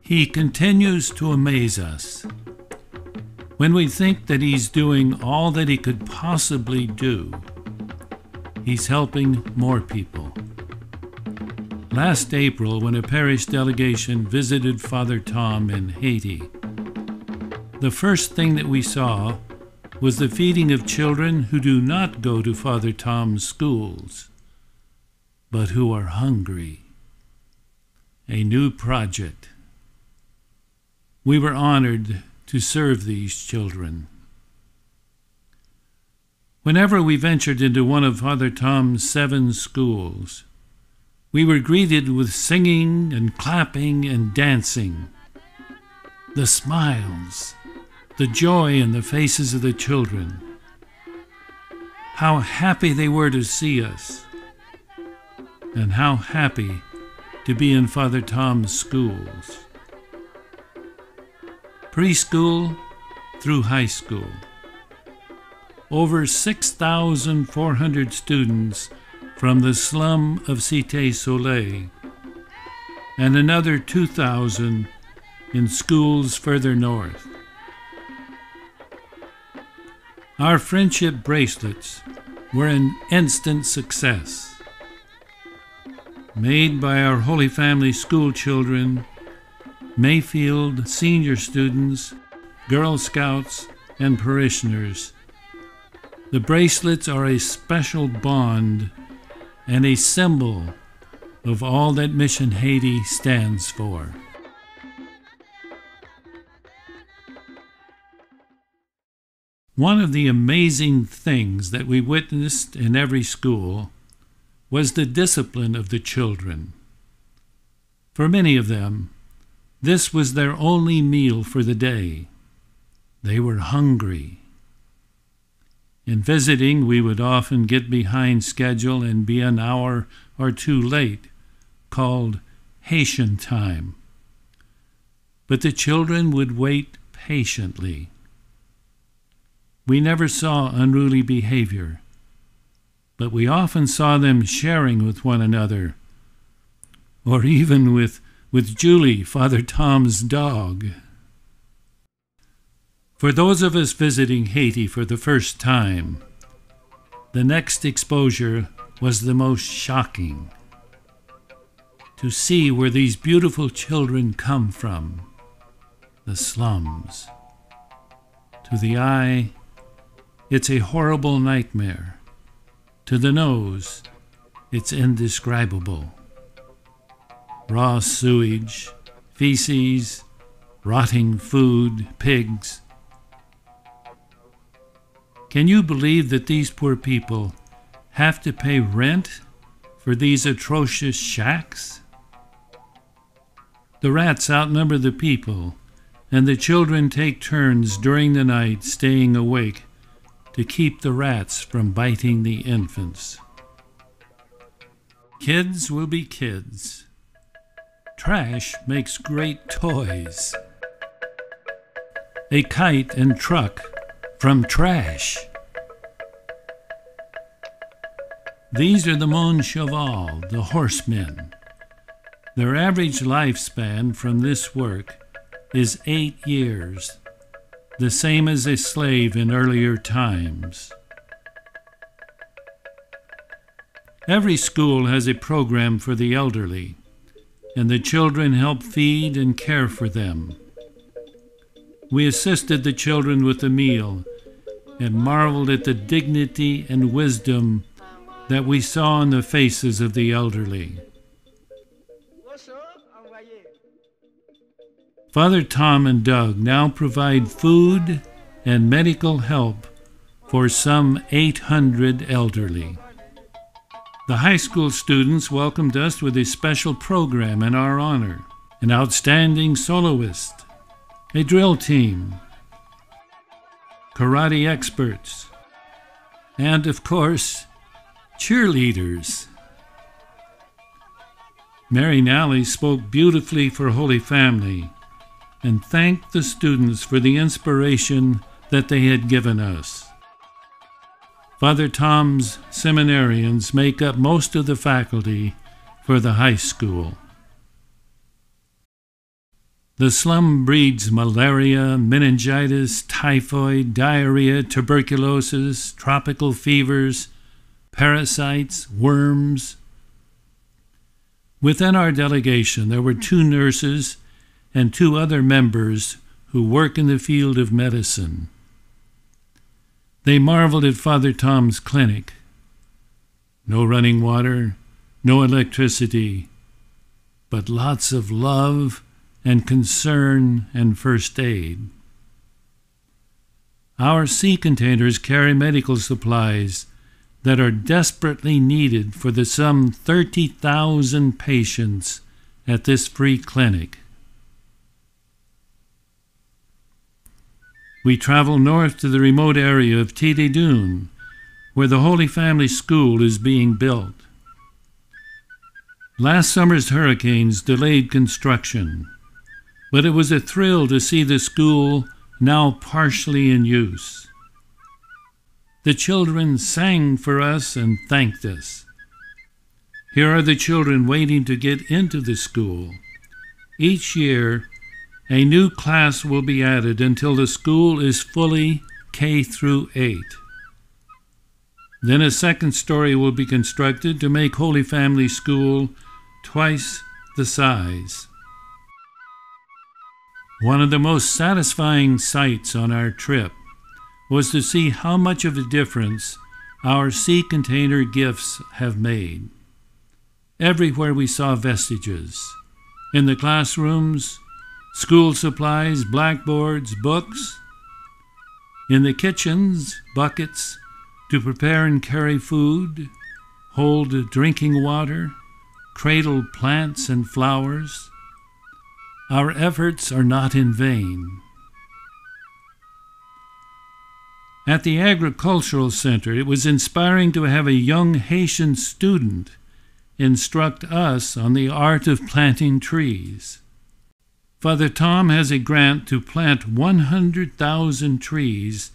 He continues to amaze us. When we think that he's doing all that he could possibly do, he's helping more people. Last April, when a parish delegation visited Father Tom in Haiti, the first thing that we saw was the feeding of children who do not go to Father Tom's schools, but who are hungry. A new project. We were honored to serve these children. Whenever we ventured into one of Father Tom's 7 schools, we were greeted with singing and clapping and dancing. The smiles, the joy in the faces of the children. How happy they were to see us, and how happy to be in Father Tom's schools. Preschool through high school. Over 6,400 students from the slum of Cité Soleil, and another 2,000 in schools further north. Our friendship bracelets were an instant success. Made by our Holy Family school children, Mayfield senior students, Girl Scouts, and parishioners. The bracelets are a special bond and a symbol of all that Mission Haiti stands for. One of the amazing things that we witnessed in every school was the discipline of the children. For many of them, this was their only meal for the day. They were hungry. In visiting, we would often get behind schedule and be an hour or two late, called Haitian time. But the children would wait patiently. We never saw unruly behavior, but we often saw them sharing with one another, or even with Julie, Father Tom's dog. For those of us visiting Haiti for the first time, the next exposure was the most shocking. To see where these beautiful children come from, the slums. To the eye, it's a horrible nightmare. To the nose, it's indescribable. Raw sewage, feces, rotting food, pigs. Can you believe that these poor people have to pay rent for these atrocious shacks? The rats outnumber the people, and the children take turns during the night staying awake to keep the rats from biting the infants. Kids will be kids. Trash makes great toys. A kite and truck from trash. These are the Mon Cheval, the horsemen. Their average lifespan from this work is 8 years, the same as a slave in earlier times. Every school has a program for the elderly, and the children help feed and care for them. We assisted the children with a meal and marveled at the dignity and wisdom that we saw in the faces of the elderly. Father Tom and Doug now provide food and medical help for some 800 elderly. The high school students welcomed us with a special program in our honor, an outstanding soloist, a drill team, karate experts, and, of course, cheerleaders. Mary Nally spoke beautifully for Holy Family and thanked the students for the inspiration that they had given us. Father Tom's seminarians make up most of the faculty for the high school. The slum breeds malaria, meningitis, typhoid, diarrhea, tuberculosis, tropical fevers, parasites, worms. Within our delegation, there were 2 nurses and 2 other members who work in the field of medicine. They marveled at Father Tom's clinic. No running water, no electricity, but lots of love and concern and first aid. Our sea containers carry medical supplies that are desperately needed for the some 30,000 patients at this free clinic. We travel north to the remote area of Tididun, where the Holy Family School is being built. Last summer's hurricanes delayed construction, but it was a thrill to see the school now partially in use. The children sang for us and thanked us. Here are the children waiting to get into the school. Each year, a new class will be added until the school is fully K through 8. Then a second story will be constructed to make Holy Family School twice the size. One of the most satisfying sights on our trip was to see how much of a difference our sea container gifts have made. Everywhere we saw vestiges. In the classrooms, school supplies, blackboards, books. In the kitchens, buckets to prepare and carry food, hold drinking water, cradle plants and flowers. Our efforts are not in vain. At the Agricultural Center, it was inspiring to have a young Haitian student instruct us on the art of planting trees. Father Tom has a grant to plant 100,000 trees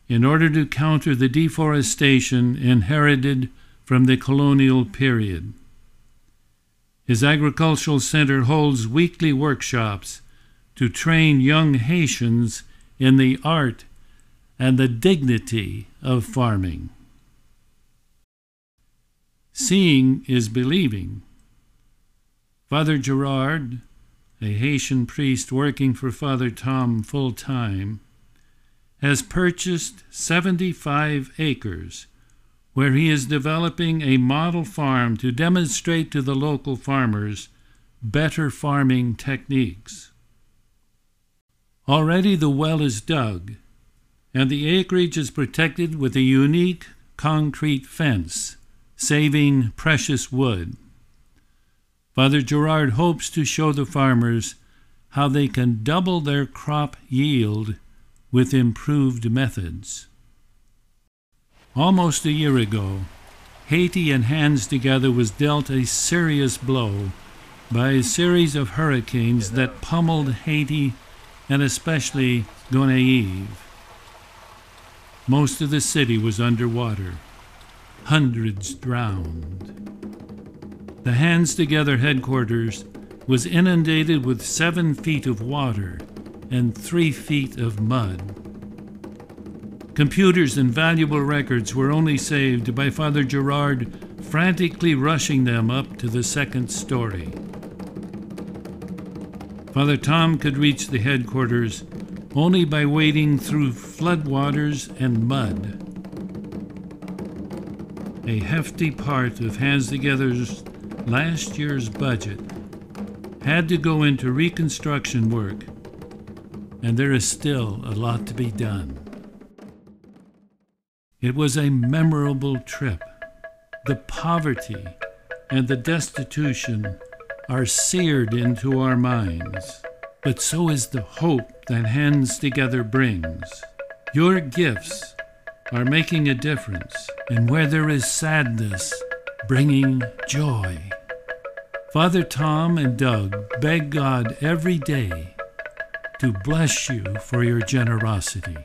in order to counter the deforestation inherited from the colonial period. His agricultural center holds weekly workshops to train young Haitians in the art and the dignity of farming. Seeing is believing. Father Gerard, a Haitian priest working for Father Tom full-time, has purchased 75 acres where he is developing a model farm to demonstrate to the local farmers better farming techniques. Already the well is dug, and the acreage is protected with a unique concrete fence, saving precious wood. Father Gerard hopes to show the farmers how they can double their crop yield with improved methods. Almost a year ago, Haiti and Hands Together was dealt a serious blow by a series of hurricanes that pummeled Haiti and especially Gonaive. Most of the city was underwater. Hundreds drowned. The Hands Together headquarters was inundated with 7 feet of water and 3 feet of mud. Computers and valuable records were only saved by Father Gerard frantically rushing them up to the 2nd story. Father Tom could reach the headquarters only by wading through floodwaters and mud. A hefty part of Hands Together's last year's budget had to go into reconstruction work, and there is still a lot to be done. It was a memorable trip. The poverty and the destitution are seared into our minds, but so is the hope that Hands Together brings. Your gifts are making a difference, and where there is sadness, bringing joy. Father Tom and Doug beg God every day to bless you for your generosity.